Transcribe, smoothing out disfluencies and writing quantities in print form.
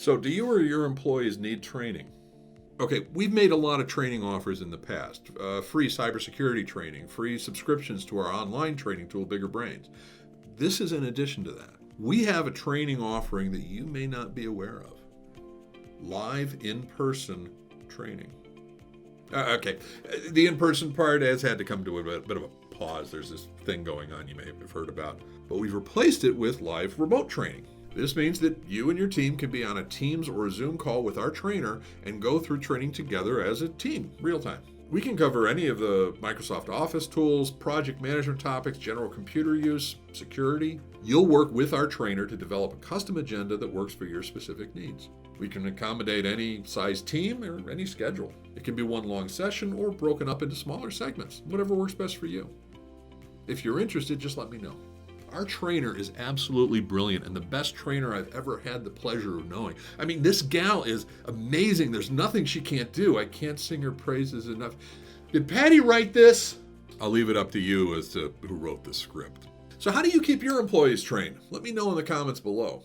So, do you or your employees need training? Okay, we've made a lot of training offers in the past. Free cybersecurity training, free subscriptions to our online training tool, Bigger Brains. This is in addition to that. We have a training offering that you may not be aware of. Live in-person training. Okay, the in-person part has had to come to a bit of a pause. There's this thing going on you may have heard about. But we've replaced it with live remote training. This means that you and your team can be on a Teams or a Zoom call with our trainer and go through training together as a team, real time. We can cover any of the Microsoft Office tools, project management topics, general computer use, security. You'll work with our trainer to develop a custom agenda that works for your specific needs. We can accommodate any size team or any schedule. It can be one long session or broken up into smaller segments, whatever works best for you. If you're interested, just let me know. Our trainer is absolutely brilliant and the best trainer I've ever had the pleasure of knowing. I mean, this gal is amazing. There's nothing she can't do. I can't sing her praises enough. Did Patty write this? I'll leave it up to you as to who wrote this script. So how do you keep your employees trained? Let me know in the comments below.